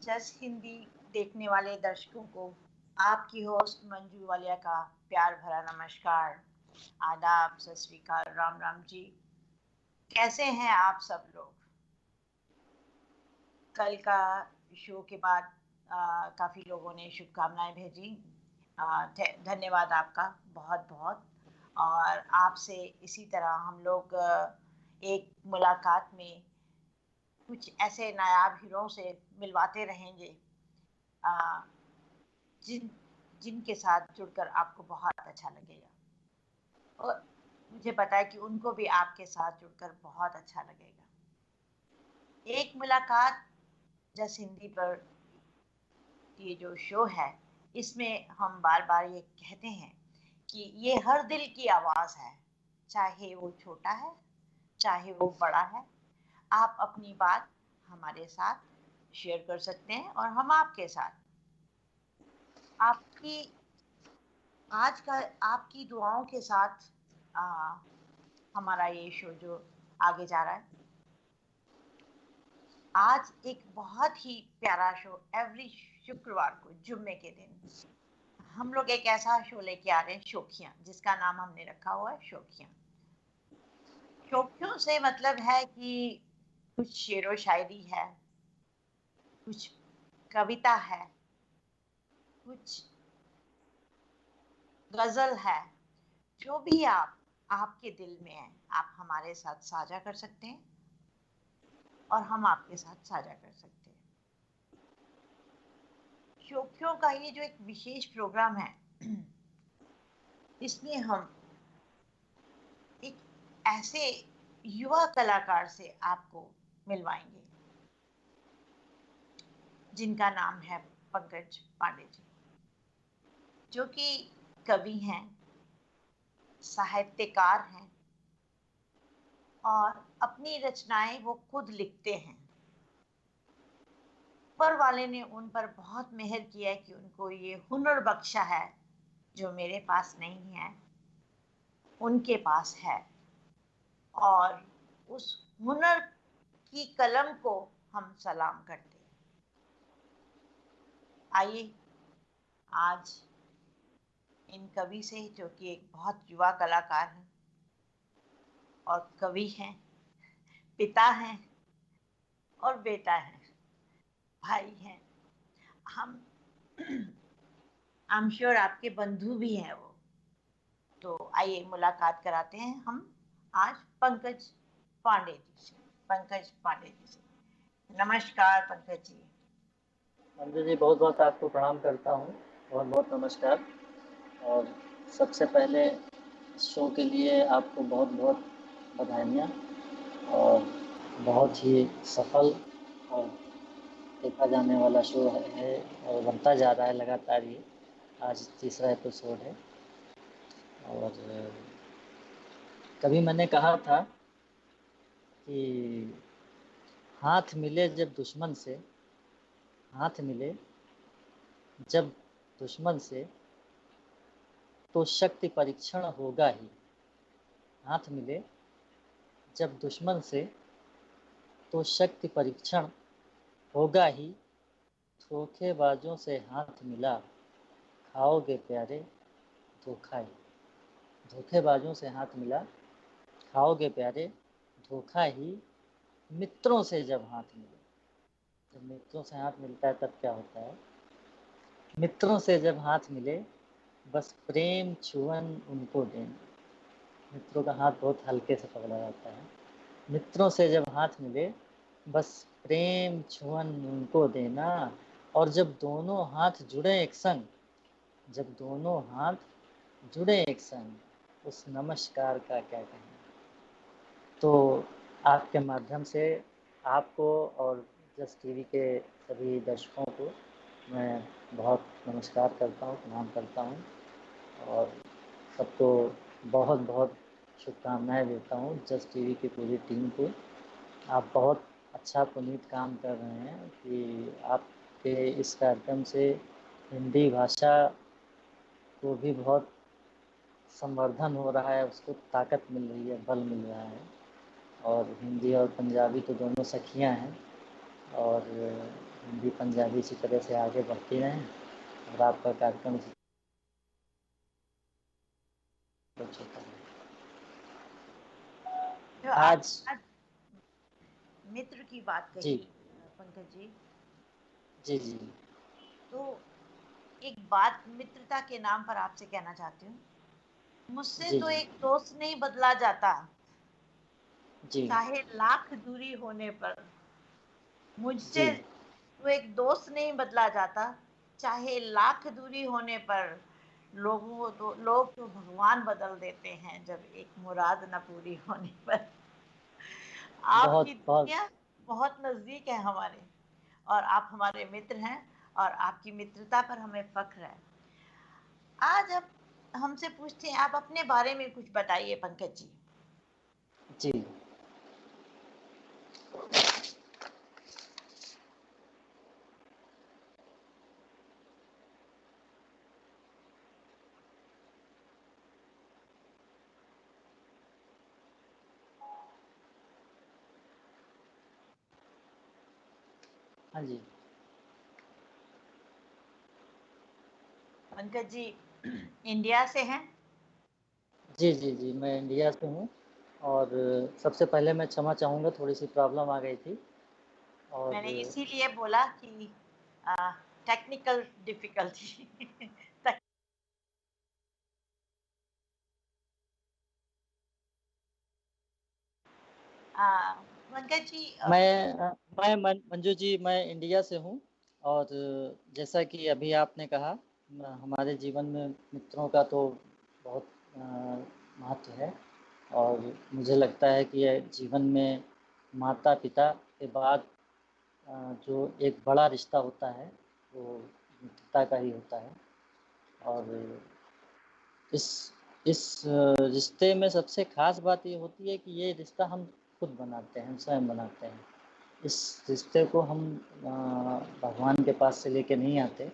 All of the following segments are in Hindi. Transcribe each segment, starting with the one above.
जस्ट हिंदी देखने वाले दर्शकों को आपकी होस्ट मंजू वालिया का प्यार भरा नमस्कार, आदाब, सत श्री अकाल, राम राम जी। कैसे हैं आप सब लोग? कल का शो के बाद काफ़ी लोगों ने शुभकामनाएं भेजी। धन्यवाद आपका बहुत बहुत। और आपसे इसी तरह हम लोग एक मुलाकात में कुछ ऐसे नायाब हीरो से मिलवाते रहेंगे जिनके साथ जुड़कर आपको बहुत अच्छा लगेगा, और मुझे पता है कि उनको भी आपके साथ जुड़कर बहुत अच्छा लगेगा। एक मुलाकात जस हिंदी पर ये जो शो है, इसमें हम बार बार ये कहते हैं कि ये हर दिल की आवाज़ है, चाहे वो छोटा है चाहे वो बड़ा है। आप अपनी बात हमारे साथ शेयर कर सकते हैं और हम आपके साथ। आपकी आज का आपकी दुआओं के साथ हमारा ये शो जो आगे जा रहा है। आज एक बहुत ही प्यारा शो, एवरी शुक्रवार को जुम्मे के दिन हम लोग एक ऐसा शो लेके आ रहे हैं, शोखियां, जिसका नाम हमने रखा हुआ है शोखियां। शोखियों से मतलब है कि कुछ शेरो शायरी है, कुछ कविता है, कुछ गजल है। जो भी आपके दिल में है, आप हमारे साथ साझा कर सकते हैं और हम आपके साथ साझा कर सकते हैं। शोखियों का ये जो एक विशेष प्रोग्राम है, इसमें हम एक ऐसे युवा कलाकार से आपको मिलवाएंगे जिनका नाम है पंकज पांडे जी, जो कि कवि हैं, साहित्यकार हैं और अपनी रचनाएं वो खुद लिखते हैं। ऊपर वाले ने उन पर बहुत मेहर किया है कि उनको ये हुनर बख्शा है जो मेरे पास नहीं है, उनके पास है। और उस हुनर की कलम को हम सलाम करते हैं। आइए आज इन कवि से, जो कि एक बहुत युवा कलाकार हैं और कवि हैं, पिता हैं और बेटा है, भाई हैं, हम आई एम श्योर आपके बंधु भी हैं वो। तो आइए मुलाकात कराते हैं हम आज पंकज पांडे जी से। पंकज पांडे जी से नमस्कार। पंकज जी, मंजू जी, बहुत बहुत आपको प्रणाम करता हूँ। बहुत बहुत नमस्कार। और सबसे पहले इस शो के लिए आपको बहुत बहुत बधाइयाँ। और बहुत ही सफल और देखा जाने वाला शो है और बनता जा रहा है लगातार। ये आज तीसरा एपिसोड है। और कभी मैंने कहा था कि हाथ मिले जब दुश्मन से, हाथ मिले जब दुश्मन से, तो शक्ति परीक्षण होगा ही। हाथ मिले जब दुश्मन से, तो शक्ति परीक्षण होगा ही। धोखेबाजों से हाथ मिला, खाओगे प्यारे धोखा ही। धोखेबाजों से हाथ मिला, खाओगे प्यारे धोखा ही। मित्रों से जब हाथ मिले, जब मित्रों से हाथ मिलता है तब क्या होता है? मित्रों से जब हाथ मिले, बस प्रेम छुअन उनको देना। मित्रों का हाथ बहुत हल्के से पकड़ा जाता है। मित्रों से जब हाथ मिले, बस प्रेम छुअन उनको देना। और जब दोनों हाथ जुड़े एक संग, जब दोनों हाथ जुड़े एक संग, उस नमस्कार का क्या कहना। तो आपके माध्यम से आपको और जस टीवी के सभी दर्शकों को मैं बहुत नमस्कार करता हूँ, प्रणाम करता हूँ और सबको बहुत बहुत शुभकामनाएं देता हूँ। जस टीवी की पूरी टीम को आप बहुत अच्छा पुनीत काम कर रहे हैं कि आपके इस कार्यक्रम से हिंदी भाषा को भी बहुत संवर्धन हो रहा है, उसको ताकत मिल रही है, बल मिल रहा है। और हिंदी और पंजाबी तो दोनों सखियां हैं और हिंदी पंजाबी इसी तरह से आगे बढ़ती रहें और आपका कार्यक्रम इसी तरह चलता रहे। जो आज आज मित्र की बात जी कही पंकज जी, जी जी तो एक बात मित्रता के नाम पर आपसे कहना चाहती हूँ। मुझसे जी तो जी एक दोस्त नहीं बदला जाता, जी चाहे लाख दूरी होने पर। मुझसे जी तो एक दोस्त नहीं बदला जाता, चाहे लाख दूरी होने पर। लोग तो भगवान बदल देते हैं जब एक मुराद न पूरी होने पर। आपकी बहुत बहुत दुनिया बहुत नजदीक है हमारे, और आप हमारे मित्र हैं, और आपकी मित्रता पर हमें फख्र है। आज अब हमसे पूछते हैं, आप अपने बारे में कुछ बताइए पंकज जी। जी हाँ जी पंकज जी इंडिया से हैं? जी जी जी मैं इंडिया से हूँ। और सबसे पहले मैं क्षमा चाहूँगा, थोड़ी सी प्रॉब्लम आ गई थी। और मैंने इसीलिए बोला कि टेक्निकल डिफिकल्टी। पंकज जी मंजू जी मैं इंडिया से हूँ। और जैसा कि अभी आपने कहा, हमारे जीवन में मित्रों का तो बहुत महत्व है। और मुझे लगता है कि ये जीवन में माता पिता के बाद जो एक बड़ा रिश्ता होता है वो मित्रता का ही होता है। और इस इस रिश्ते में सबसे ख़ास बात ये होती है कि ये रिश्ता हम खुद बनाते हैं, हम स्वयं बनाते हैं। इस रिश्ते को हम भगवान के पास से लेके नहीं आते,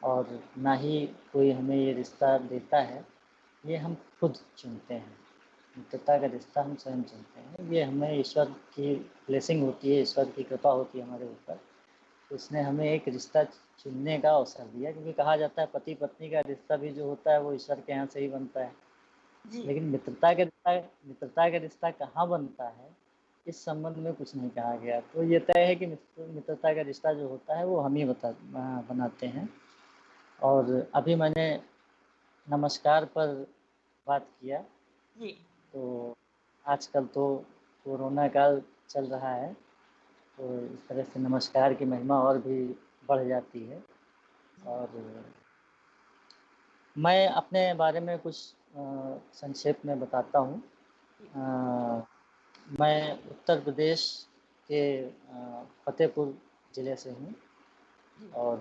और ना ही कोई हमें ये रिश्ता देता है। ये हम खुद चुनते हैं। मित्रता का रिश्ता हम स्वयं चुनते हैं। ये हमें ईश्वर की ब्लेसिंग होती है, ईश्वर की कृपा होती है हमारे ऊपर। उसने हमें एक रिश्ता चुनने का अवसर दिया, क्योंकि कहा जाता है पति पत्नी का रिश्ता भी जो होता है वो ईश्वर के यहाँ से ही बनता है। जी। लेकिन मित्रता का रिश्ता कहाँ बनता है, इस संबंध में कुछ नहीं कहा गया। तो ये तय है कि मित्रता का रिश्ता जो होता है वो हम ही बनाते हैं। और अभी मैंने नमस्कार पर बात किया, जी। तो आजकल तो कोरोना काल चल रहा है, तो इस तरह से नमस्कार की महिमा और भी बढ़ जाती है। और मैं अपने बारे में कुछ संक्षेप में बताता हूँ। मैं उत्तर प्रदेश के फतेहपुर ज़िले से हूँ। जी। और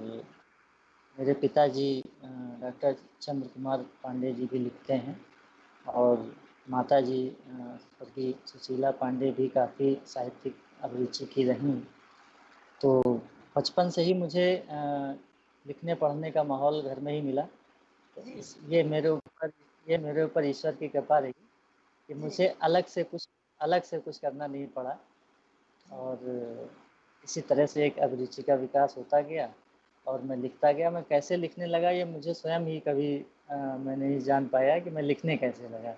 मेरे पिताजी डॉक्टर चंद्र कुमार पांडे जी भी लिखते हैं। और माताजी स्वर्गीय सुशीला पांडे भी काफ़ी साहित्यिक अभिरुचि की रहीं। तो बचपन से ही मुझे लिखने पढ़ने का माहौल घर में ही मिला। तो जी। ये मेरे ऊपर ईश्वर की कृपा रही कि जी। मुझे अलग से कुछ करना नहीं पड़ा। जी। और इसी तरह से एक अभिरुचि का विकास होता गया और मैं लिखता गया। मैं कैसे लिखने लगा ये मुझे स्वयं ही कभी मैं नहीं जान पाया कि मैं लिखने कैसे लगा।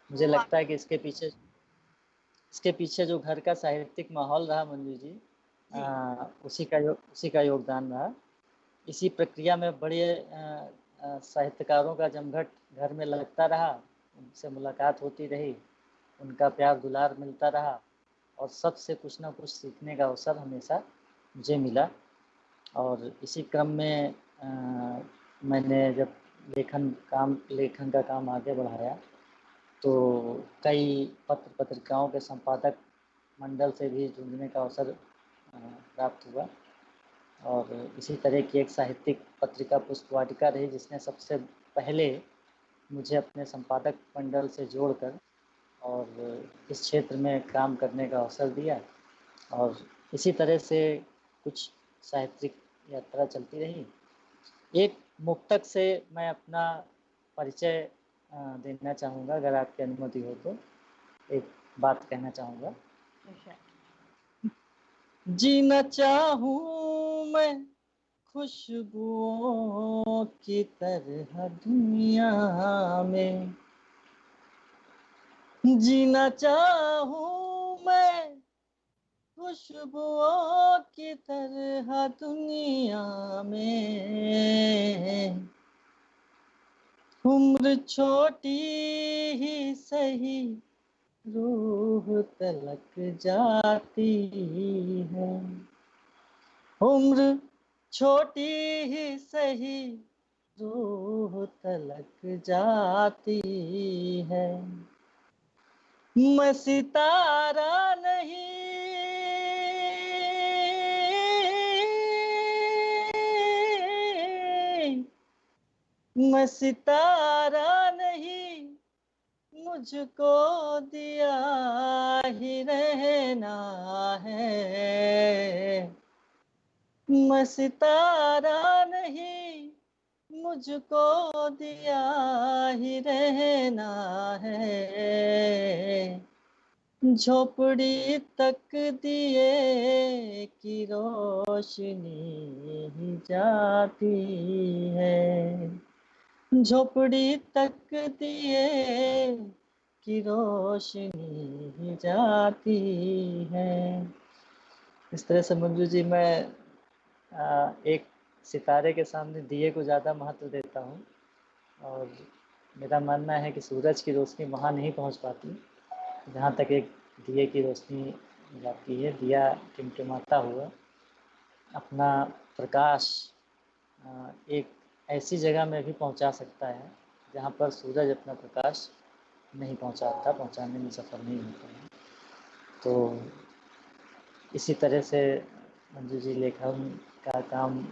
मुझे वो लगता है कि इसके पीछे जो घर का साहित्यिक माहौल रहा मंजू जी, जी। उसी का योगदान रहा। इसी प्रक्रिया में बड़े साहित्यकारों का जमघट घर में लगता रहा, उनसे मुलाकात होती रही, उनका प्यार दुलार मिलता रहा, और सबसे कुछ ना कुछ सीखने का अवसर हमेशा मुझे मिला। और इसी क्रम में मैंने जब लेखन का काम आगे बढ़ाया, तो कई पत्र पत्रिकाओं के संपादक मंडल से भी जुड़ने का अवसर प्राप्त हुआ। और इसी तरह की एक साहित्यिक पत्रिका पुष्पवाटिका रही, जिसने सबसे पहले मुझे अपने संपादक मंडल से जोड़कर और इस क्षेत्र में काम करने का अवसर दिया। और इसी तरह से कुछ साहित्यिक यात्रा चलती रही। एक मुक्तक से मैं अपना परिचय देना चाहूँगा, अगर आपकी अनुमति हो तो एक बात कहना चाहूँगा। अच्छा। जीना चाहूँ मैं खुशबुओं की तरह दुनिया में, जीना चाहूं मैं खुशबुओं की तरह दुनिया में। उम्र छोटी ही सही रूह तलक जाती है, उम्र छोटी ही सही रूह तलक जाती है। मैं सितारा नहीं, मैं सितारा नहीं, मुझको दिया ही रहना है। मैं सितारा नहीं, मुझको दिया ही रहना है। झोपड़ी तक दिए की रोशनी ही जाती है, झोपड़ी तक दिए की रोशनी ही जाती है। इस तरह से मंजू जी मैं एक सितारे के सामने दिए को ज़्यादा महत्व देता हूँ, और मेरा मानना है कि सूरज की रोशनी वहाँ नहीं पहुँच पाती जहाँ तक एक दिए की रोशनी जाती है। दिया टिमटिमाता हुआ अपना प्रकाश एक ऐसी जगह में भी पहुँचा सकता है जहाँ पर सूरज अपना प्रकाश नहीं पहुँचाता, पहुँचाने में सफल नहीं होता है। तो इसी तरह से मंजू जी लेखन का काम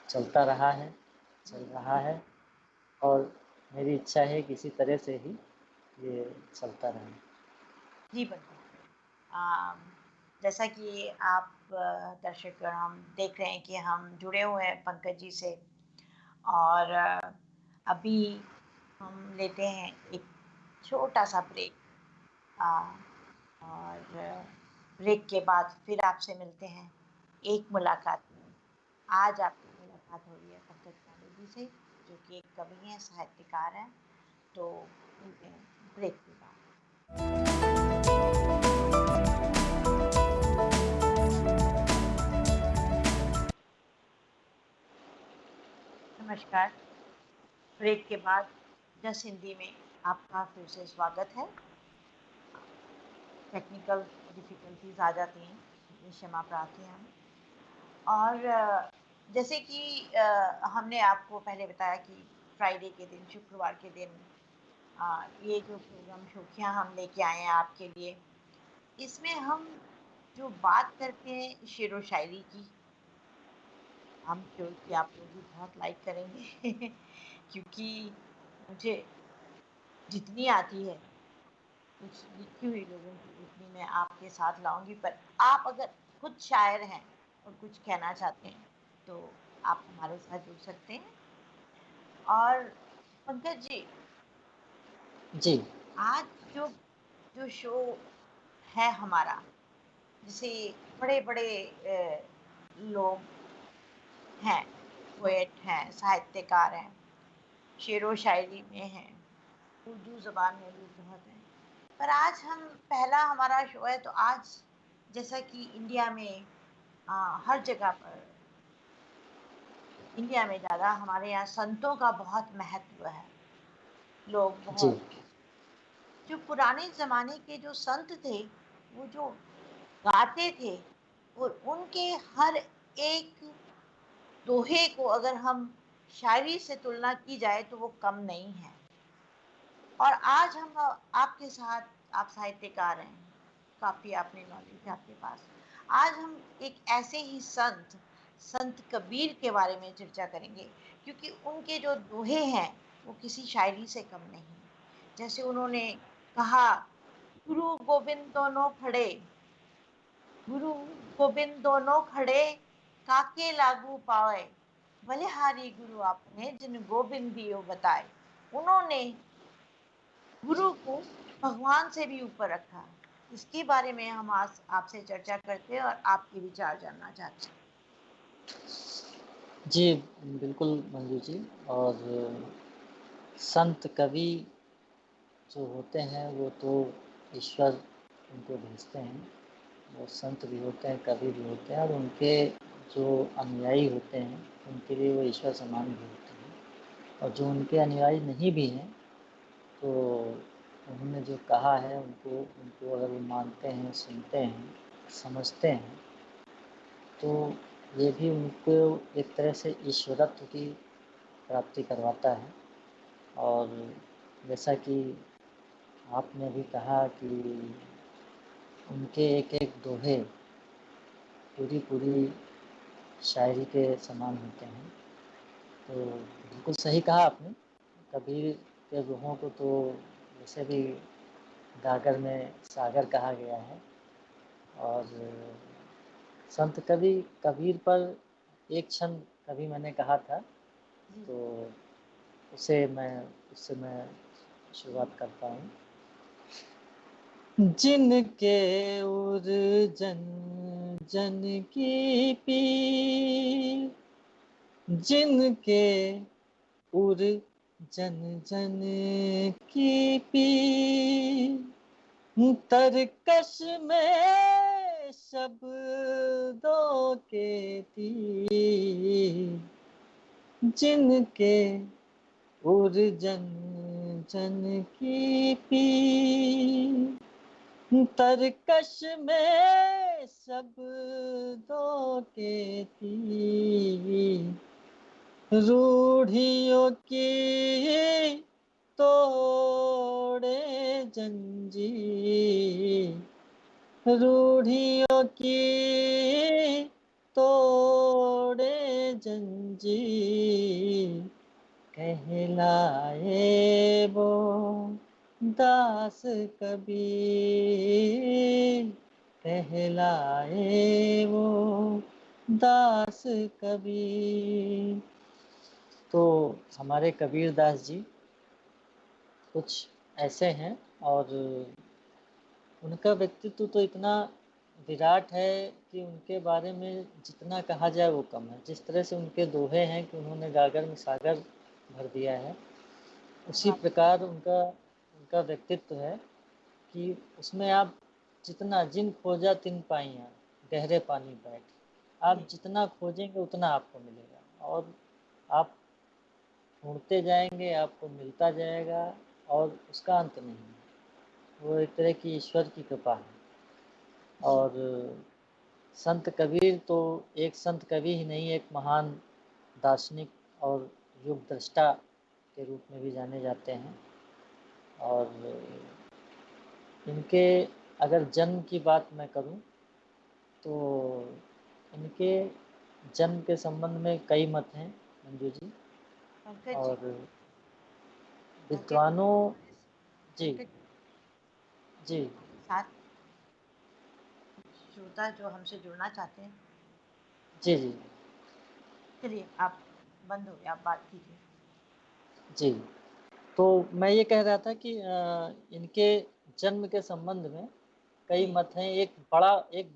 चलता रहा है, चल रहा है, और मेरी इच्छा है कि इसी तरह से ही ये चलता रहे। जी बिल्कुल। जैसा कि आप दर्शक हम देख रहे हैं कि हम जुड़े हुए हैं पंकज जी से, और अभी हम लेते हैं एक छोटा सा ब्रेक, और ब्रेक के बाद फिर आपसे मिलते हैं एक मुलाकात में। आज आपकी मुलाकात हो रही है पंकज पांडे जी से, जो कि एक कवि हैं, साहित्यकार हैं। तो मिलते हैं ब्रेक के बाद। नमस्कार। ब्रेक के बाद जस हिंदी में आपका फिर से स्वागत है। टेक्निकल डिफिकल्टीज आ जाती हैं, क्षमा प्रार्थी हैं हम। और जैसे कि हमने आपको पहले बताया कि फ्राइडे के दिन, शुक्रवार के दिन ये जो प्रोग्राम शोखियाँ हम लेके आए हैं आपके लिए, इसमें हम जो बात करते हैं शेर व शायरी की, हम श्योर कि आप लोग भी बहुत लाइक करेंगे क्योंकि मुझे जितनी आती है, कुछ लिखी हुई लोगों की उतनी मैं आपके साथ लाऊंगी। पर आप अगर खुद शायर हैं और कुछ कहना चाहते हैं तो आप हमारे साथ जुड़ सकते हैं। और पंकज जी आज जो जो शो है हमारा, जिसे बड़े बड़े लोग हैं, पोएट हैं, साहित्यकार हैं, शेरो शायरी में हैं, उर्दू ज़बान में भी बहुत हैं। पर आज हम पहला हमारा शो है, तो आज जैसा कि इंडिया में हर जगह पर, इंडिया में ज़्यादा हमारे यहाँ संतों का बहुत महत्व है। लोग जी बहुत, जो पुराने ज़माने के जो संत थे, वो जो गाते थे, और उनके हर एक दोहे को अगर हम शायरी से तुलना की जाए तो वो कम नहीं है। और आज हम आपके साथ, आप साहित्यकार हैं, काफ़ी आपने नॉलेज है आपके पास, आज हम एक ऐसे ही संत कबीर के बारे में चर्चा करेंगे, क्योंकि उनके जो दोहे हैं वो किसी शायरी से कम नहीं। जैसे उन्होंने कहा, गुरु गोविंद दोनों खड़े, गुरु गोविंद दोनों खड़े, काके लागू पाए, बलिहारी गुरु आपने जिन गोविंद दियो बताए। उन्होंने गुरु को भगवान से भी ऊपर रखा। इसके बारे में हम आज आपसे चर्चा करते हैं और आपके विचार जानना चाहते हैं। जी, बिल्कुल मंजू जी। और संत कवि जो होते हैं वो तो ईश्वर उनको भेजते हैं। वो संत भी होते हैं, कवि भी होते हैं, और उनके जो अनुयायी होते हैं उनके लिए वो ईश्वर समान भी होते हैं। और जो उनके अनुयायी नहीं भी हैं तो उन्होंने जो कहा है उनको उनको अगर वो मानते हैं, सुनते हैं, समझते हैं, तो ये भी उनको एक तरह से ईश्वरत्व की प्राप्ति करवाता है। और जैसा कि आपने भी कहा कि उनके एक एक दोहे पूरी पूरी शायरी के समान होते हैं। तो बिल्कुल सही कहा आपने। कबीर के दोहों को तो वैसे भी गागर में सागर कहा गया है। और संत कवि कबीर पर एक क्षण कभी मैंने कहा था, तो उससे मैं शुरुआत करता हूँ। जिनके उर जन जन की पीर, जिनके उर जन जन की पीर, तरकश में शब्दों के तीर, जिनके उर जन जन की पीर, तरकश में शब्दों के तीर, रूढ़ियों की तोड़े जंजीर, रूढ़ियों की तोड़े जंजीर, कहलाए वो दास कबीर, कहलाए वो दास कबीर। तो हमारे कबीर दास जी कुछ ऐसे हैं, और उनका व्यक्तित्व तो इतना विराट है कि उनके बारे में जितना कहा जाए वो कम है। जिस तरह से उनके दोहे हैं कि उन्होंने गागर में सागर भर दिया है, उसी प्रकार उनका उनका व्यक्तित्व है कि उसमें आप जितना जिन खोजा तिन पाइयाँ गहरे पानी बैठ, आप जितना खोजेंगे उतना आपको मिलेगा, और आप ढूंढते जाएंगे आपको मिलता जाएगा, और उसका अंत नहीं है। वो एक तरह की ईश्वर की कृपा है। और संत कबीर तो एक संत कवि ही नहीं, एक महान दार्शनिक और युग दृष्टा के रूप में भी जाने जाते हैं। और इनके अगर जन्म की बात मैं करूं तो इनके जन्म के संबंध में कई मत हैं मंजू जी। और विद्वानों जी जी साथ श्रोता जो हमसे जुड़ना चाहते हैं, जी जी चलिए आप बंद हो गया, आप बात कीजिए। जी, तो मैं ये कह रहा था कि इनके जन्म के संबंध में कई मत हैं। एक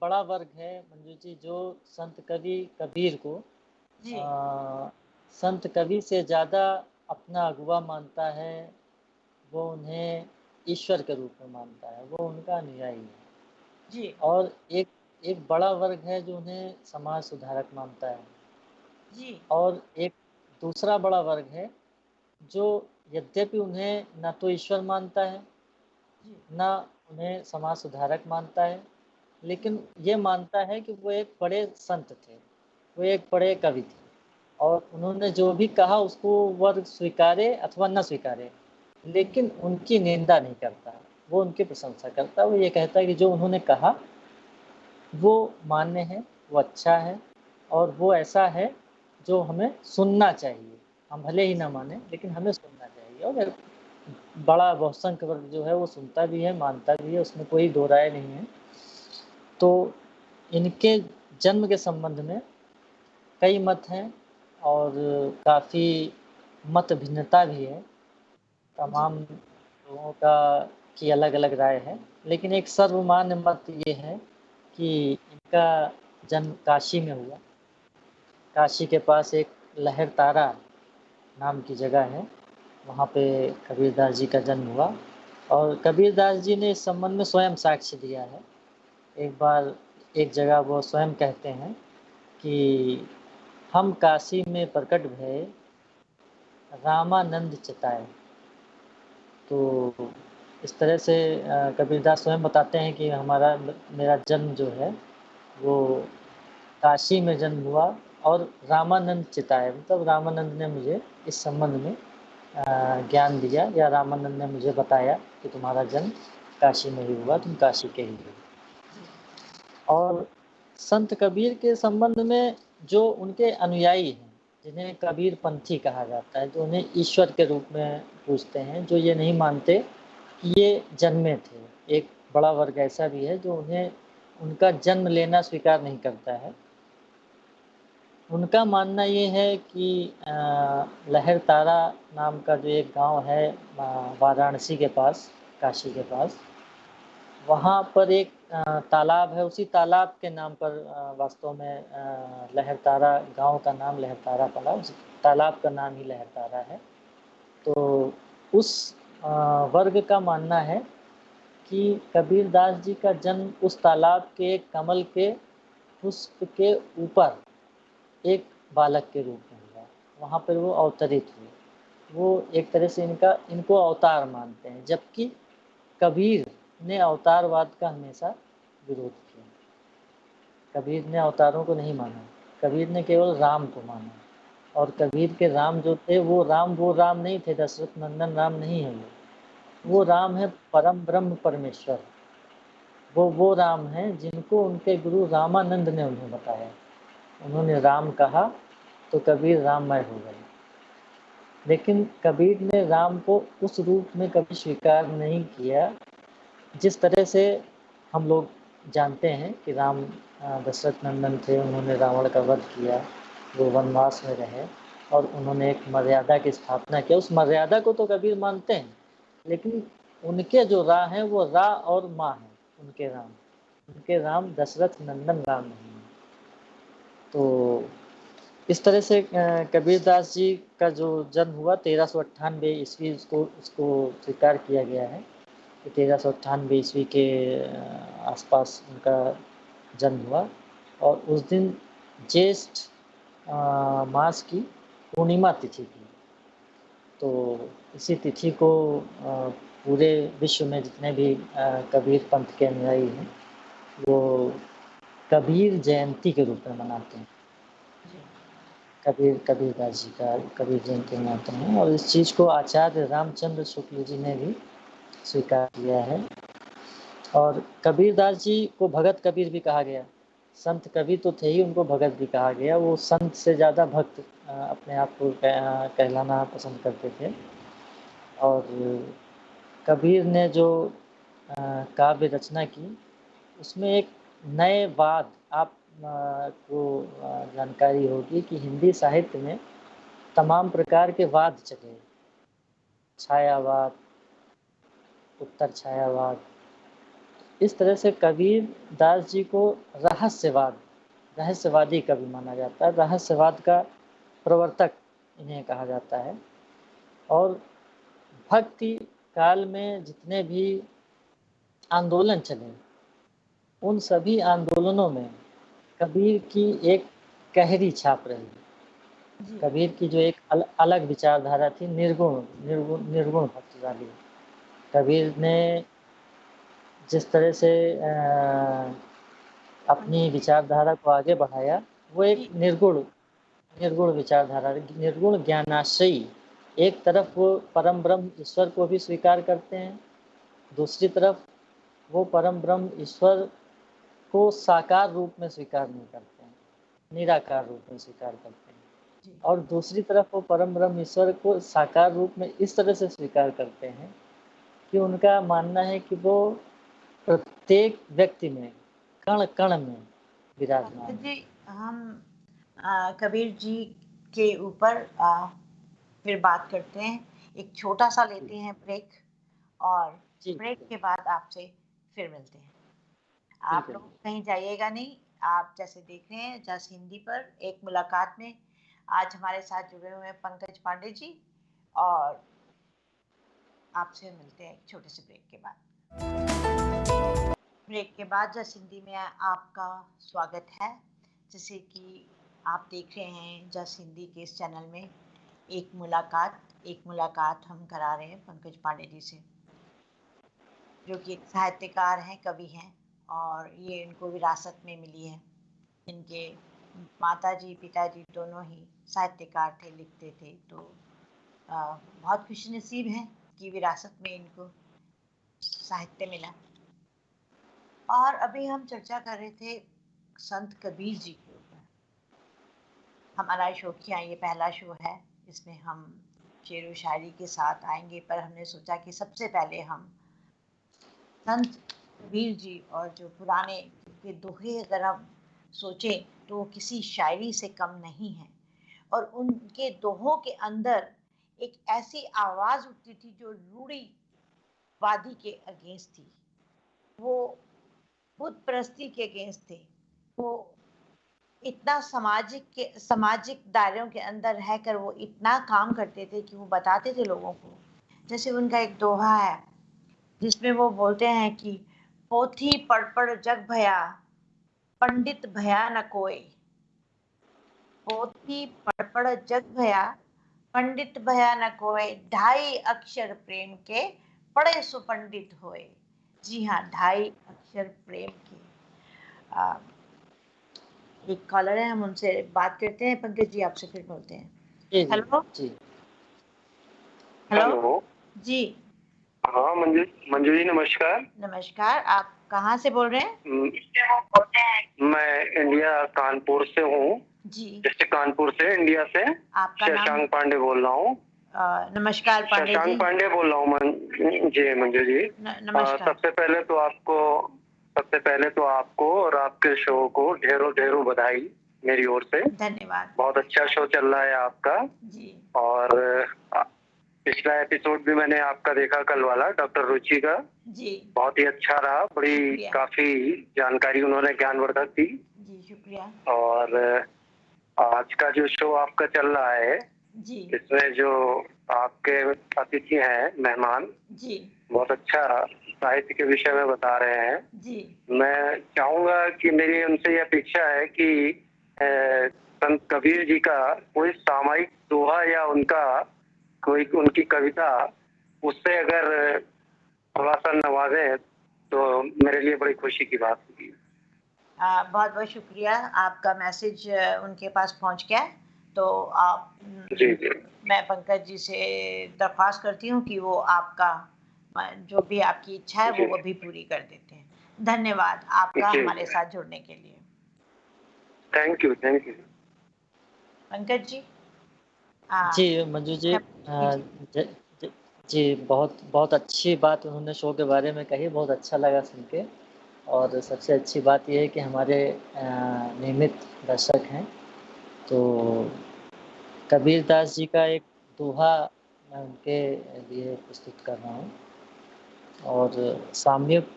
बड़ा वर्ग है मंजू जी जो संत कवि कबीर को संत कवि से ज़्यादा अपना अगुवा मानता है। वो उन्हें ईश्वर के रूप में मानता है, वो उनका अनुयायी है जी। और एक एक बड़ा वर्ग है जो उन्हें समाज सुधारक मानता है जी। और एक दूसरा बड़ा वर्ग है जो यद्यपि उन्हें न तो ईश्वर मानता है न उन्हें समाज सुधारक मानता है, लेकिन ये मानता है कि वो एक बड़े संत थे, वो एक बड़े कवि थे और उन्होंने जो भी कहा उसको वर्ग स्वीकारे अथवा न स्वीकारे, लेकिन उनकी निंदा नहीं करता, वो उनकी प्रशंसा करता है। वो ये कहता है कि जो उन्होंने कहा वो मान्य है, वो अच्छा है और वो ऐसा है जो हमें सुनना चाहिए। हम भले ही ना माने लेकिन हमें सुनना चाहिए। और बड़ा बहुसंख्यक वर्ग जो है वो सुनता भी है, मानता भी है, उसमें कोई दो राय नहीं है। तो इनके जन्म के संबंध में कई मत हैं और काफ़ी मत भिन्नता भी है। तमाम लोगों का की अलग-अलग राय है, लेकिन एक सर्वमान्य मत ये है कि इनका जन्म काशी में हुआ काशी के पास एक लहर तारा नाम की जगह है, वहाँ पे कबीरदास जी का जन्म हुआ। और कबीरदास जी ने इस संबंध में स्वयं साक्ष्य दिया है। एक बार एक जगह वो स्वयं कहते हैं कि हम काशी में प्रकट भये, रामानंद चिताए। तो इस तरह से कबीरदास स्वयं बताते हैं कि मेरा जन्म जो है वो काशी में जन्म हुआ और रामानंद चिताए, मतलब रामानंद ने मुझे इस संबंध में ज्ञान दिया, या रामानंद ने मुझे बताया कि तुम्हारा जन्म काशी में ही हुआ, तुम काशी के ही हो। और संत कबीर के संबंध में जो उनके अनुयायी हैं, जिन्हें कबीर पंथी कहा जाता है, जो उन्हें ईश्वर के रूप में पूजते हैं, जो ये नहीं मानते कि ये जन्मे थे। एक बड़ा वर्ग ऐसा भी है जो उन्हें उनका जन्म लेना स्वीकार नहीं करता है। उनका मानना ये है कि लहर तारा नाम का जो एक गांव है वाराणसी के पास, काशी के पास, वहाँ पर एक तालाब है। उसी तालाब के नाम पर वास्तव में लहर तारा, गांव का नाम लहर तारा पड़ा, उस तालाब का नाम ही लहर तारा है। तो उस वर्ग का मानना है कि कबीरदास जी का जन्म उस तालाब के कमल के पुष्प के ऊपर एक बालक के रूप में हुआ, वहाँ पर वो अवतरित हुए। वो एक तरह से इनको अवतार मानते हैं, जबकि कबीर ने अवतारवाद का हमेशा विरोध किया। कबीर ने अवतारों को नहीं माना, कबीर ने केवल राम को माना। और कबीर के राम जो थे वो राम नहीं थे, दशरथ नंदन राम नहीं है वो राम है परम ब्रह्म परमेश्वर। वो राम हैं जिनको उनके गुरु रामानंद ने उन्हें बताया। उन्होंने राम कहा तो कबीर राममय हो गए। लेकिन कबीर ने राम को उस रूप में कभी स्वीकार नहीं किया जिस तरह से हम लोग जानते हैं कि राम दशरथ नंदन थे, उन्होंने रावण का वध किया, वो वनवास में रहे और उन्होंने एक मर्यादा की स्थापना किया। उस मर्यादा को तो कबीर मानते हैं, लेकिन उनके जो रा हैं वो रा और माँ हैं, उनके राम दशरथ नंदन राम नहीं है। तो इस तरह से कबीरदास जी का जो जन्म हुआ 1398 ईस्वी, उसको स्वीकार किया गया है कि 1398 ईस्वी के आसपास उनका जन्म हुआ। और उस दिन ज्येष्ठ मास की पूर्णिमा तिथि थी। तो इसी तिथि को पूरे विश्व में जितने भी कबीर पंथ के अनुयायी हैं वो कबीर जयंती के रूप में मनाते हैं। कबीरदास जी का कबीर जयंती मनाते हैं। और इस चीज़ को आचार्य रामचंद्र शुक्ल जी ने भी स्वीकार किया है। और कबीरदास जी को भगत कबीर भी कहा गया। संत कबीर तो थे ही, उनको भगत भी कहा गया। वो संत से ज़्यादा भक्त अपने आप को कहलाना पसंद करते थे। और कबीर ने जो काव्य रचना की उसमें एक नए वाद आप को जानकारी होगी कि हिंदी साहित्य में तमाम प्रकार के वाद चले, छायावाद, उत्तर छायावाद। इस तरह से कबीर दास जी को रहस्यवादी कवि माना जाता है, रहस्यवाद का प्रवर्तक इन्हें कहा जाता है। और भक्ति काल में जितने भी आंदोलन चले उन सभी आंदोलनों में कबीर की एक गहरी छाप रही। कबीर की जो एक अलग विचारधारा थी, निर्गुण भक्ति वाली। कबीर ने जिस तरह से अपनी विचारधारा को आगे बढ़ाया वो एक निर्गुण विचारधारा, निर्गुण ज्ञानाश्रयी। एक तरफ वो परम ब्रह्म ईश्वर को भी स्वीकार करते हैं, दूसरी तरफ वो परम ब्रह्म ईश्वर को साकार रूप में स्वीकार नहीं करते हैं, निराकार रूप में स्वीकार करते हैं। और दूसरी तरफ वो परम ब्रह्म ईश्वर को साकार रूप में इस तरह से स्वीकार करते हैं कि उनका मानना है कि वो प्रत्येक व्यक्ति में कण कण में विराजमान जी। हम कबीर जी के ऊपर फिर बात करते हैं। एक छोटा सा लेते हैं ब्रेक, और ब्रेक के बाद आपसे फिर मिलते हैं। आप लोग कहीं जाइएगा नहीं, आप जैसे देख रहे हैं जस हिंदी पर एक मुलाकात में आज हमारे साथ जुड़े हुए हैं पंकज पांडे जी, और आपसे मिलते हैं एक छोटे से ब्रेक के बाद। ब्रेक के बाद जस हिंदी में आपका स्वागत है। जैसे कि आप देख रहे हैं जस हिंदी के इस चैनल में एक मुलाकात हम करा रहे हैं पंकज पांडे जी से, जो कि एक साहित्यकार हैं, कवि हैं, और ये इनको विरासत में मिली है। इनके माताजी पिताजी दोनों ही साहित्यकार थे, लिखते थे, तो बहुत खुशनसीब हैं कि विरासत में इनको साहित्य मिला। और अभी हम चर्चा कर रहे थे संत कबीर जी के ऊपर। हमारा शो किया, ये पहला शो है इसमें हम शेर व शायरी के साथ आएंगे, पर हमने सोचा कि सबसे पहले हम संत कबीर जी और जो पुराने के दोहे अगर हम सोचें तो वो किसी शायरी से कम नहीं है, और उनके दोहों के अंदर एक ऐसी आवाज उठती थी जो रूढ़ीवादी के अगेंस्ट थी, वो बुत परस्ती के अगेंस्ट थे, वो इतना सामाजिक दायरों के अंदर रहकर वो इतना काम करते थे कि वो बताते थे लोगों को। जैसे उनका एक दोहा है जिसमें वो बोलते हैं कि पोथी पढ़ पढ़ जग भया, पंडित भया न कोई। पोथी पढ़ पढ़ जग भया, पंडित भया न कोई। 2.5 अक्षर प्रेम के, पढ़े सो पंडित होए। जी हाँ, 2.5 अक्षर प्रेम के। एक कॉलर है, हम उनसे बात करते हैं। पंकज जी आपसे फिर बोलते हैं। हेलो जी हेलो जी। हाँ मंजू जी नमस्कार। नमस्कार, आप कहाँ से बोल रहे हैं? मैं इंडिया कानपुर से हूँ जी। डिस्ट्रिक्ट कानपुर से, इंडिया से। आपका नाम? शशांक पांडे बोल रहा हूँ। नमस्कार पांडे जी। शशांक पांडे बोल रहा हूँ जी मंजू जी। नमस्कार। सबसे पहले तो आपको और आपके शो को ढेरों ढेरों बधाई मेरी ओर से। धन्यवाद। बहुत अच्छा शो चल रहा है आपका जी। और पिछला एपिसोड भी मैंने आपका देखा, कल वाला डॉक्टर रुचि का। जी। बहुत ही अच्छा रहा, बड़ी काफी जानकारी उन्होंने ज्ञानवर्धक दी। जी शुक्रिया। और आज का जो शो आपका चल रहा है जी, इसमें जो आपके अतिथि हैं, मेहमान जी, बहुत अच्छा साहित्य के विषय में बता रहे हैं। जी। मैं चाहूंगा कि मेरी उनसे यह अपेक्षा है कि संत कबीर जी का कोई सामायिक दोहा या कोई उनकी कविता उससे अगर थोड़ा सा नवाजे तो मेरे लिए बड़ी खुशी की बात होगी। बहुत बहुत शुक्रिया, आपका मैसेज उनके पास पहुंच गया। तो आप जी। मैं पंकज जी से दरख्वास्त करती हूँ कि वो आपका जो भी आपकी इच्छा है वो अभी पूरी कर देते हैं। धन्यवाद आपका हमारे साथ जुड़ने के लिए। Thank you Pankaj ji. जी मंजू जी, जी बहुत बहुत अच्छी बात उन्होंने शो के बारे में कही, बहुत अच्छा लगा सुन के। और सबसे अच्छी बात यह है कि हमारे नियमित दर्शक हैं। तो कबीर दास जी का एक दोहा मैं उनके लिए प्रस्तुत कर रहा हूँ। और सामयिक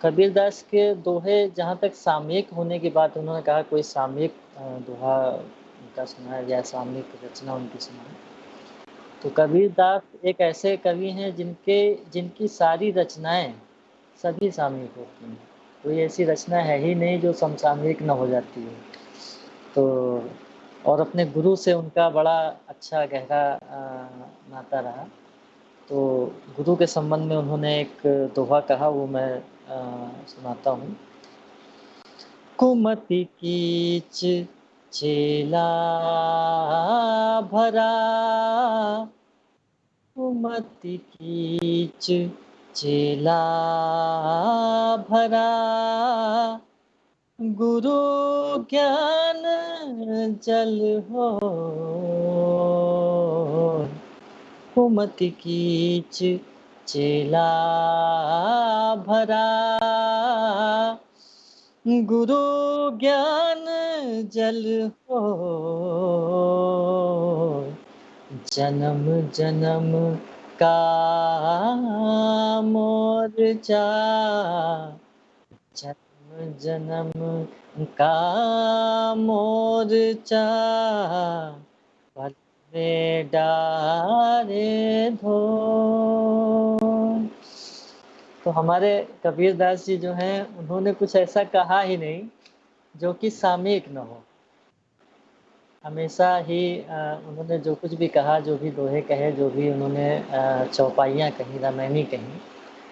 कबीर दास के दोहे, जहाँ तक सामयिक होने की बात, उन्होंने कहा कोई सामयिक दोहा उनका सुना है या सामयिक रचना उनकी सुना है। तो कबीर दास एक ऐसे कवि हैं जिनकी सारी रचनाएं सभी सामयिक होती हैं। कोई ऐसी रचना है ही नहीं जो समसामयिक न हो जाती है। तो और अपने गुरु से उनका बड़ा अच्छा गहरा नाता रहा। तो गुरु के संबंध में उन्होंने एक दोहा कहा, वो मैं सुनाता हूँ। कुमति कीच चेला भरा, कुमति कीच चेला भरा, गुरु ज्ञान जल हो। कुमति कीच चेला भरा, गुरु ज्ञान जल हो। जन्म जन्म का मोर जा, जन्म जन्म का मोर्चा पल में डारे धो। तो हमारे कबीर दास जी जो हैं उन्होंने कुछ ऐसा कहा ही नहीं जो कि सामयिक न हो। हमेशा ही उन्होंने जो कुछ भी कहा, जो भी दोहे कहे, जो भी उन्होंने चौपाइयाँ कहीं, रामायणी कहीं,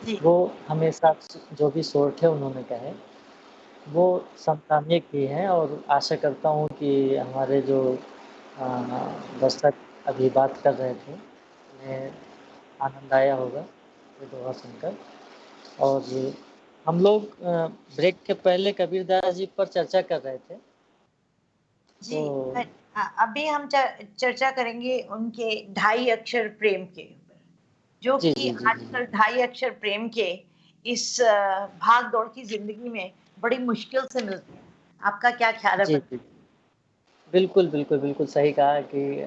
जी वो हमेशा जो भी सोर्ठ है उन्होंने कहे, वो समसामयिक ही हैं और आशा करता हूँ कि हमारे जो अ, दर्शक अभी बात कर रहे थे, उन्हें आनंद आया होगा ये दोहा सुनकर। और हम लोग ब्रेक के पहले कबीरदास जी पर चर्चा कर रहे थे। जी तो अभी हम चर्चा करेंगे उनके ढाई अक्षर प्रेम के ऊपर, जो जी, कि जी, जी, जी। आजकल ढाई अक्षर प्रेम के इस भाग दौड़ की जिंदगी में बड़ी मुश्किल से मिलते हैं। आपका क्या ख्याल है? जी, जी। बिल्कुल, बिल्कुल, बिल्कुल सही कहा कि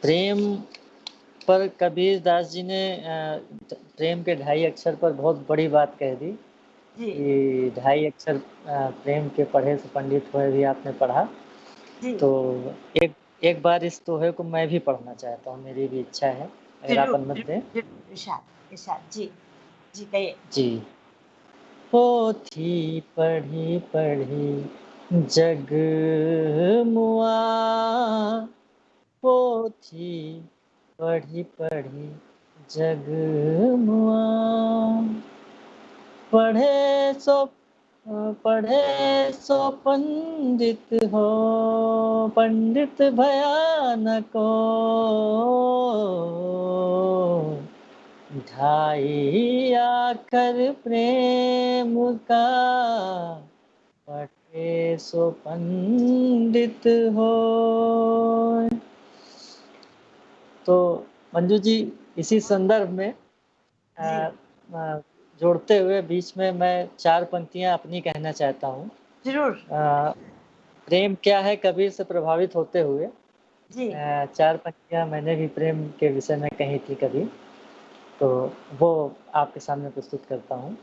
प्रेम पर कबीरदास जी ने प्रेम के ढाई अक्षर पर बहुत बड़ी बात कह दी जी कि ढाई अक्षर प्रेम के पढ़े से पंडित हुए भी आपने पढ़ा। जी तो एक एक बार इस दोहे को मैं भी पढ़ना चाहता हूँ, मेरी भी इच्छा है, अगर आप जरूर अनुमति दें। जरूर जरूर, इरशाद इरशाद। जी जी कहिए। जी। पोथी पढ़ी पढ़ी जग मुआ, पोथी पढ़ी पढ़ी जग मुआ, पढ़े सो पढ़े सो पंडित हो, पंडित भया न को, ढाई आखर प्रेम का, पढ़े सो पंडित हो। तो मंजू जी, इसी संदर्भ में जी जोड़ते हुए बीच में मैं 4 पंक्तियाँ अपनी कहना चाहता हूँ। जरूर। प्रेम क्या है कबीर से प्रभावित होते हुए जी 4 पंक्तियाँ मैंने भी प्रेम के विषय में कही थी कभी, तो वो आपके सामने प्रस्तुत करता हूँ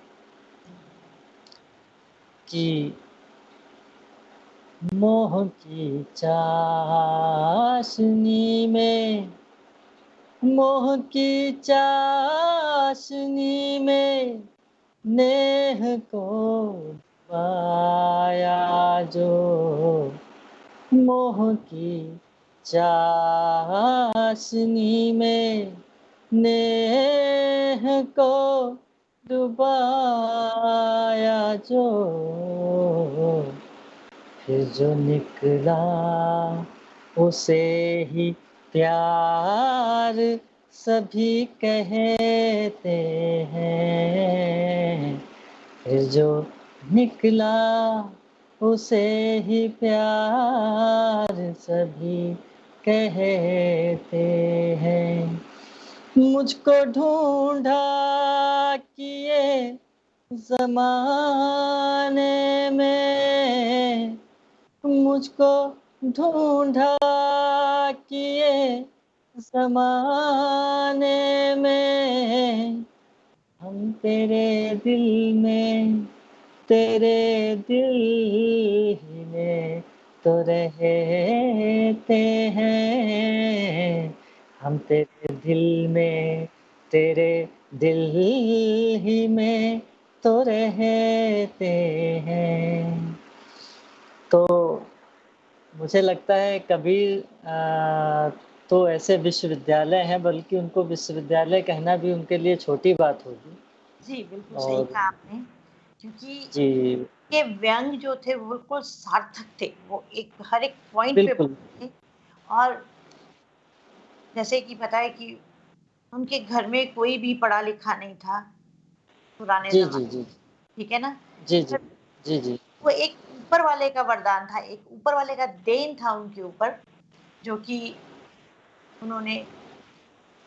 कि मोह की चाशनी में, मोह की चाशनी में नेह को पाया जो, मोह की चाशनी में नेह को डुबाया जो, फिर जो निकला उसे ही प्यार सभी कहते हैं, फिर जो निकला उसे ही प्यार सभी कहते हैं। मुझको ढूंढा किए ज़माने में, मुझको ढूंढा किए ज़माने में, हम तेरे दिल में, तेरे दिल ही में तो रहते हैं, हम तेरे दिल में, तेरे दिल ही में तो रहते हैं। तो मुझे लगता है कबीर तो ऐसे विश्वविद्यालय हैं, बल्कि उनको विश्वविद्यालय कहना भी उनके लिए छोटी बात होगी। जी बिल्कुल सही और कहा आपने, क्योंकि जी, ये व्यंग जो थे वो बिल्कुल सार्थक थे। वो एक हर एक पॉइंट पे बिल्कुल। थे। और जैसे कि पता है कि उनके घर में कोई भी पढ़ा लिखा नहीं था पुराने जी, जी, जमाने, जी। ठीक है ना? जी, जी। जी, जी। वो एक ऊपर वाले का वरदान था, एक ऊपर वाले का देन था उनके ऊपर, जो कि उन्होंने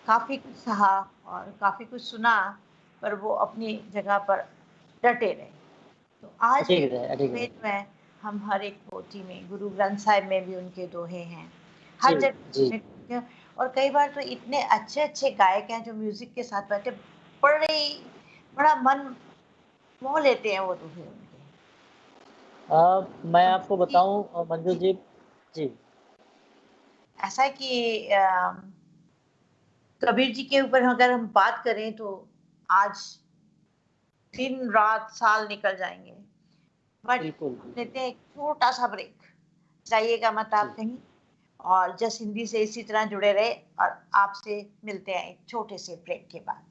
काफी कुछ सहा और काफी कुछ सुना, पर वो अपनी जगह पर डटे रहे। तो आज भी अडिग रहे, अडिग में रहे। जो है, हम हर एक पोथी में, गुरु ग्रंथ साहिब में भी उनके दोहे हैं, जी, हर जी। जगह में। और कई बार तो इतने अच्छे अच्छे गायक हैं जो म्यूजिक के साथ बैठे, बड़े बड़ा मन मोह लेते हैं वो दूल्हे उनके। मैं तो आपको जी बताऊं मंजू जी, जी। जी ऐसा है कि कबीर जी के ऊपर अगर हम बात करें तो आज दिन रात साल निकल जाएंगे, बट बिल्कुल हम बिल्कुल। लेते हैं एक छोटा सा ब्रेक। जाइएगा मत आप जी कहीं, और जस्ट हिंदी से इसी तरह जुड़े रहे, और आपसे मिलते हैं एक छोटे से ब्रेक के बाद।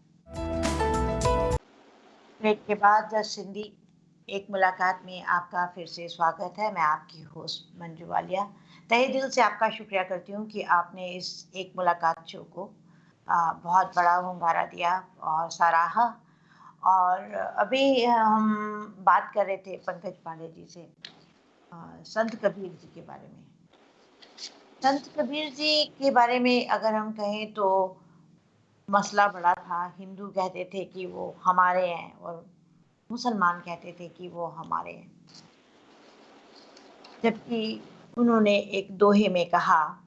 ब्रेक के बाद जस्ट हिंदी एक मुलाकात में आपका फिर से स्वागत है। मैं आपकी होस्ट मंजू वालिया तहे दिल से आपका शुक्रिया करती हूँ कि आपने इस एक मुलाकात शो को बहुत बड़ा हुंगारा दिया और सराहा। और अभी हम बात कर रहे थे पंकज पांडे जी से संत कबीर जी के बारे में। संत कबीर जी के बारे में अगर हम कहें तो मसला बड़ा था। हिंदू कहते थे कि वो हमारे हैं, और मुसलमान कहते थे कि वो हमारे हैं। जबकि उन्होंने एक दोहे में कहा,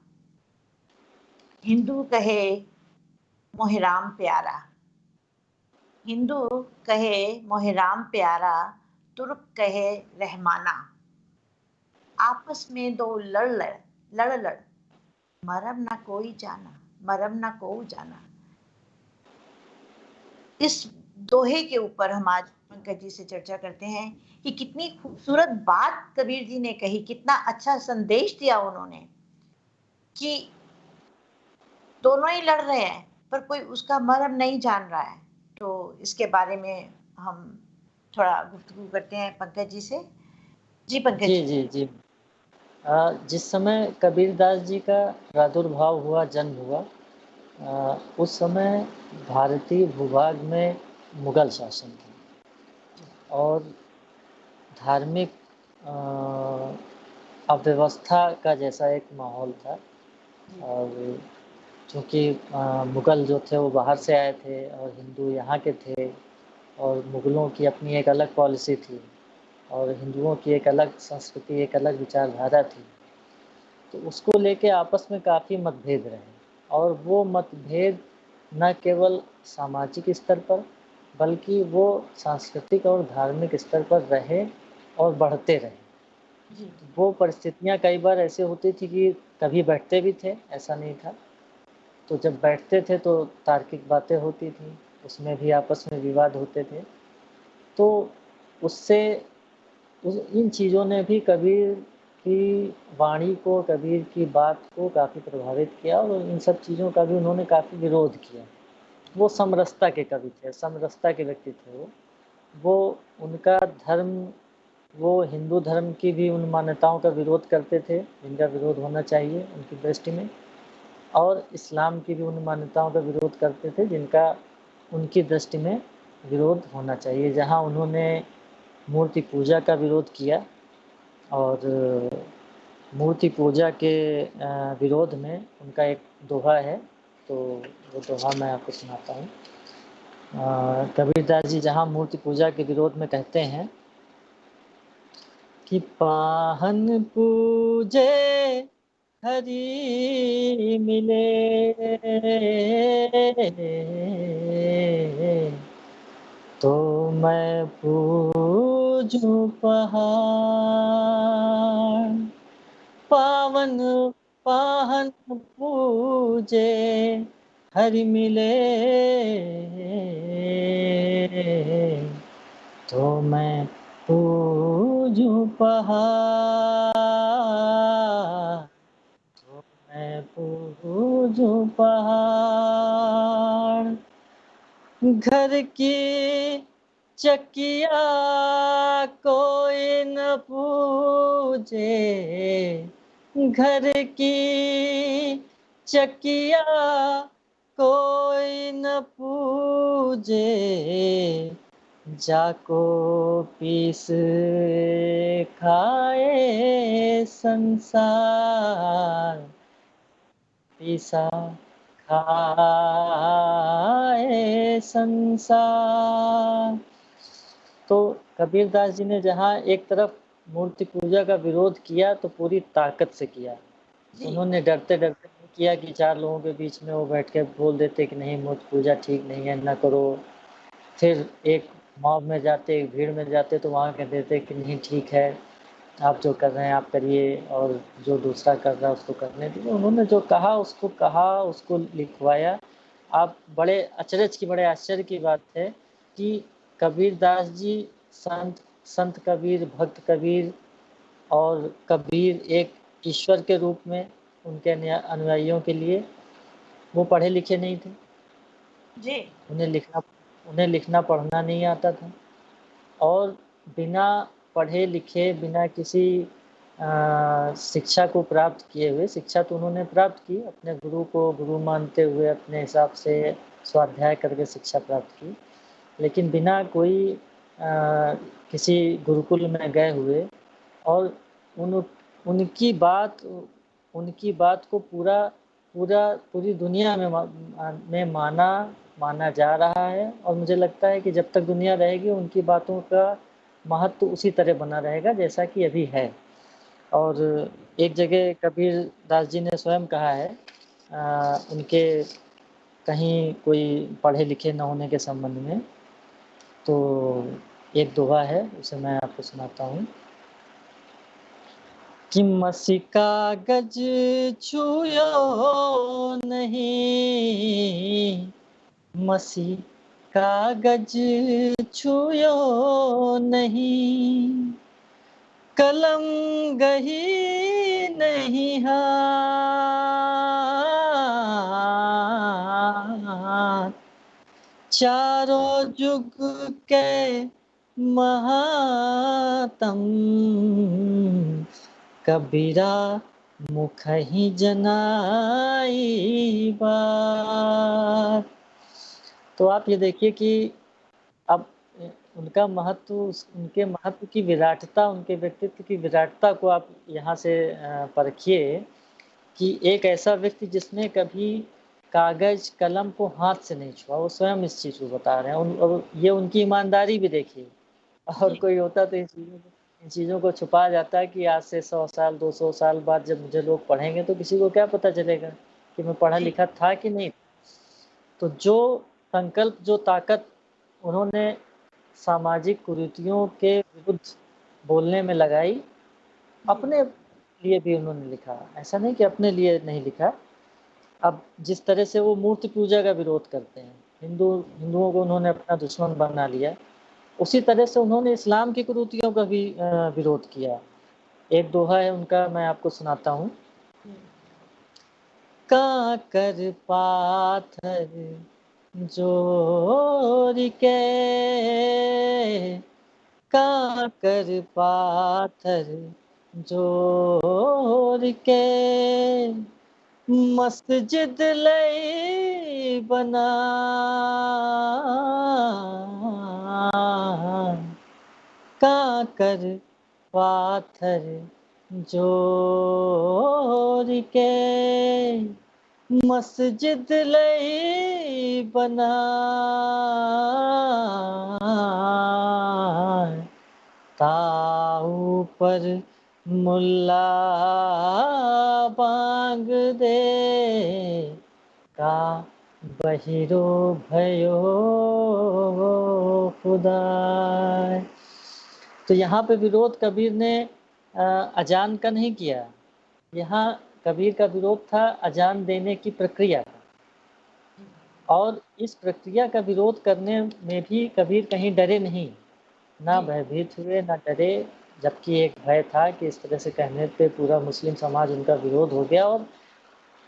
हिंदू कहे मोहे राम प्यारा, हिंदू कहे मोहे राम प्यारा, तुर्क कहे रहमाना, आपस में दो लड़ मरम ना कोई जाना, मरम ना को जाना। इस दोहे के ऊपर हम आज पंकज जी से चर्चा करते हैं कि कितनी खूबसूरत बात कबीर जी ने कही, कितना अच्छा संदेश दिया उन्होंने कि दोनों ही लड़ रहे हैं पर कोई उसका मर्म नहीं जान रहा है। तो इसके बारे में हम थोड़ा गुफ्तगू करते हैं पंकज जी से। जी पंकज जी जी। जी जी। जिस समय कबीरदास जी का प्रादुर्भाव हुआ, जन्म हुआ, उस समय भारतीय भूभाग में मुगल शासन जी था और धार्मिक अव्यवस्था का जैसा एक माहौल था। जी और चूँकि मुग़ल जो थे वो बाहर से आए थे और हिंदू यहाँ के थे, और मुग़लों की अपनी एक अलग पॉलिसी थी और हिंदुओं की एक अलग संस्कृति, एक अलग विचारधारा थी। तो उसको लेके आपस में काफ़ी मतभेद रहे, और वो मतभेद न केवल सामाजिक स्तर पर बल्कि वो सांस्कृतिक और धार्मिक स्तर पर रहे और बढ़ते रहे। जी वो परिस्थितियाँ कई बार ऐसे होती थी कि कभी बैठते भी थे, ऐसा नहीं था। तो जब बैठते थे तो तार्किक बातें होती थी, उसमें भी आपस में विवाद होते थे। तो उससे इन चीज़ों ने भी कबीर की वाणी को, कबीर की बात को काफ़ी प्रभावित किया, और इन सब चीज़ों का भी उन्होंने काफ़ी विरोध किया। वो समरसता के कवि थे, समरसता के व्यक्ति थे वो उनका धर्म, वो हिंदू धर्म की भी उन मान्यताओं का विरोध करते थे जिनका विरोध होना चाहिए उनकी दृष्टि में, और इस्लाम की भी उन मान्यताओं का विरोध करते थे जिनका उनकी दृष्टि में विरोध होना चाहिए। जहाँ उन्होंने मूर्ति पूजा का विरोध किया, और मूर्ति पूजा के विरोध में उनका एक दोहा है, तो वो दोहा मैं आपको सुनाता हूँ। कबीरदास जी जहाँ मूर्ति पूजा के विरोध में कहते हैं कि पाहन पूजे हरि मिले, तो मैं पूजूं पहाड़, पावन पाहन पूजे हरि मिले, तो मैं पूजूं पहाड़, तो मैं पूजूं पहाड़। घर की चकिया कोई न पूजे, घर की चकिया कोई न पूजे, जाको पीस खाए संसार, पीसा खाए संसार। तो कबीरदास जी ने जहाँ एक तरफ मूर्ति पूजा का विरोध किया तो पूरी ताकत से किया। जी उन्होंने डरते डरते नहीं किया कि चार लोगों के बीच में वो बैठ के बोल देते कि नहीं मूर्ति पूजा ठीक नहीं है, ना करो। फिर एक मॉब में जाते, भीड़ में जाते तो वहाँ कह देते कि नहीं ठीक है, आप जो कर रहे हैं आप करिए और जो दूसरा कर रहा है उसको करने दीजिए। उन्होंने जो कहा उसको लिखवाया। आप बड़े आश्चर्य की बात है कि कबीरदास जी संत संत कबीर, भक्त कबीर और कबीर एक ईश्वर के रूप में उनके अनुयायियों के लिए वो पढ़े लिखे नहीं थे। जी उन्हें लिखना पढ़ना नहीं आता था और बिना पढ़े लिखे, बिना किसी शिक्षा को प्राप्त किए हुए, शिक्षा तो उन्होंने प्राप्त की, अपने गुरु को गुरु मानते हुए अपने हिसाब से स्वाध्याय करके शिक्षा प्राप्त की, लेकिन बिना कोई किसी गुरुकुल में गए हुए और उनकी बात को पूरी दुनिया में माना जा रहा है। और मुझे लगता है कि जब तक दुनिया रहेगी उनकी बातों का महत्व उसी तरह बना रहेगा जैसा कि अभी है। और एक जगह कबीर दास जी ने स्वयं कहा है उनके कहीं कोई पढ़े लिखे न होने के संबंध में, तो एक दोहा है उसे मैं आपको सुनाता हूँ कि मसी कागज छुयो नहीं, मसी कागज छुयो नहीं, कलम गही नहीं हाथ, चारों जुग के महातम, कबीरा मुख ही जनाई बात। तो आप ये देखिए कि अब उनके महत्व की विराटता, उनके व्यक्तित्व की विराटता को आप यहाँ से परखिए कि एक ऐसा व्यक्ति जिसने कभी कागज कलम को हाथ से नहीं छुआ, वो स्वयं इस चीज को बता रहे हैं। और ये उनकी ईमानदारी भी देखिए। और जी कोई होता तो इन चीज़ों को छुपा जाता कि आज से 100 साल 200 साल बाद जब मुझे लोग पढ़ेंगे तो किसी को क्या पता चलेगा कि मैं पढ़ा जी लिखा था कि नहीं। तो जो संकल्प, जो ताकत उन्होंने सामाजिक कुरीतियों के विरुद्ध बोलने में लगाई, अपने लिए भी उन्होंने लिखा, ऐसा नहीं कि अपने लिए नहीं लिखा। अब जिस तरह से वो मूर्ति पूजा का विरोध करते हैं, हिंदुओं को उन्होंने अपना दुश्मन बना लिया, उसी तरह से उन्होंने इस्लाम की कुरीतियों का भी विरोध किया। एक दोहा है उनका, मैं आपको सुनाता हूँ। काकर पाथर जोर के, काकर पाथर जोर के, मस्जिद लई बना, काकर पाथर जोर के, मस्जिद लई बना, ताऊ पर मुल्ला बांग दे, का बहिरो भयो खुदा। तो यहाँ पे विरोध कबीर ने अजान का नहीं किया, यहाँ कबीर का विरोध था अजान देने की प्रक्रिया का। और इस प्रक्रिया का विरोध करने में भी कबीर कहीं डरे नहीं, ना भयभीत हुए, ना डरे, जबकि एक भय था कि इस तरह से कहने पे पूरा मुस्लिम समाज उनका विरोध हो गया। और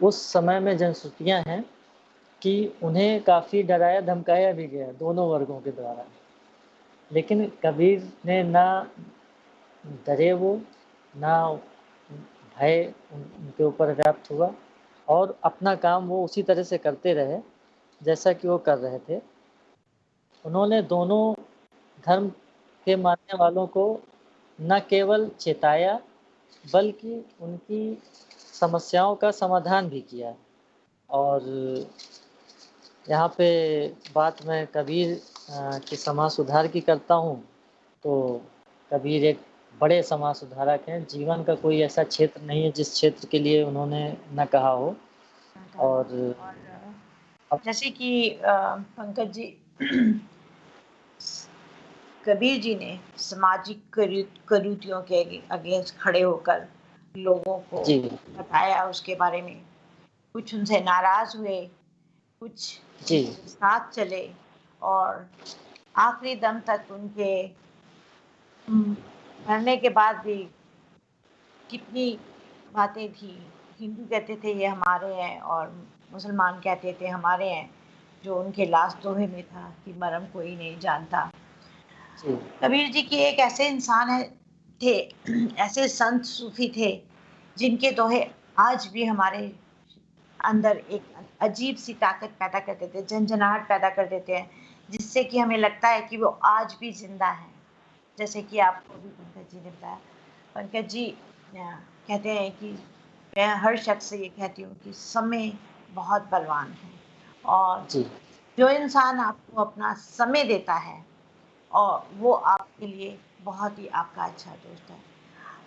उस समय में जनश्रुतियाँ हैं कि उन्हें काफ़ी डराया धमकाया भी गया दोनों वर्गों के द्वारा, लेकिन कबीर ने ना डरे वो, ना भय उनके ऊपर व्याप्त हुआ, और अपना काम वो उसी तरह से करते रहे जैसा कि वो कर रहे थे। उन्होंने दोनों धर्म के मानने वालों को न केवल चेताया बल्कि उनकी समस्याओं का समाधान भी किया। और यहाँ पे बात मैं कबीर के समाज सुधार की करता हूँ, तो कबीर एक बड़े समाज सुधारक हैं। जीवन का कोई ऐसा क्षेत्र नहीं है जिस क्षेत्र के लिए उन्होंने न कहा हो। और जैसे कि पंकज जी कबीर जी ने सामाजिक कुरीतियों के अगेंस्ट खड़े होकर लोगों को जी बताया उसके बारे में। कुछ उनसे नाराज हुए, कुछ जी उनके साथ चले और आखिरी दम तक उनके मरने के बाद भी कितनी बातें थी। हिंदू कहते थे ये हमारे हैं और मुसलमान कहते थे हमारे हैं, जो उनके लास्ट दोहे में था कि मरम कोई नहीं जानता। जी कबीर जी के एक ऐसे इंसान है थे, ऐसे संत सूफी थे जिनके दोहे आज भी हमारे अंदर एक अजीब सी ताकत पैदा कर देते हैं, झंझनाहट पैदा कर देते हैं, जिससे कि हमें लगता है कि वो आज भी जिंदा है। जैसे कि आपको भी पंकज जी ने बताया। पंकज जी कहते हैं कि मैं हर शख्स से ये कहती हूँ कि समय बहुत बलवान है, और जी जो इंसान आपको अपना समय देता है और वो आपके लिए बहुत ही आपका अच्छा दोस्त है।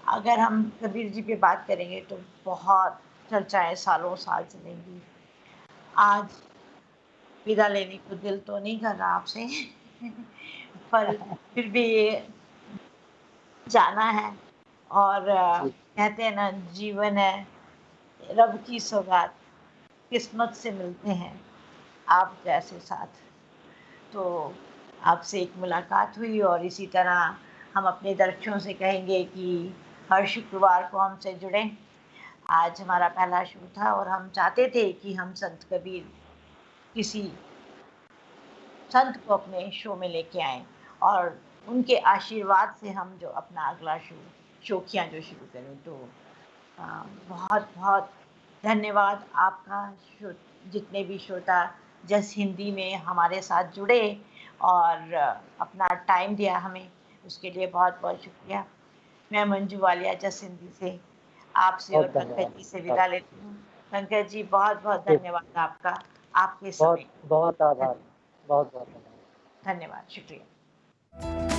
अगर हम कबीर जी पे बात करेंगे तो बहुत चर्चाएं सालों साल चलेंगी। आज विदा लेने को दिल तो नहीं कर रहा आपसे पर फिर भी ये जाना है। और जी कहते हैं ना, जीवन है रब की सौगात, किस्मत से मिलते हैं आप जैसे साथ। तो आपसे एक मुलाकात हुई और इसी तरह हम अपने दर्शकों से कहेंगे कि हर शुक्रवार को हमसे जुड़ें। आज हमारा पहला शो था और हम चाहते थे कि हम संत कबीर किसी संत को अपने शो में लेके आए और उनके आशीर्वाद से हम जो अपना अगला शोखियाँ जो शुरू करें। तो बहुत बहुत धन्यवाद आपका, जितने भी श्रोता जस हिंदी में हमारे साथ जुड़े और अपना टाइम दिया हमें, उसके लिए बहुत बहुत शुक्रिया। मैं मंजू वालिया जस हिंदी से आपसे और बहुत पंकज जी से धन्यवाद विदा लेती हूँ। पंकज जी बहुत बहुत जी धन्यवाद आपका, आपके बहुत समय। बहुत आभार बहुत बहुत धन्यवाद धन्यवाद, शुक्रिया।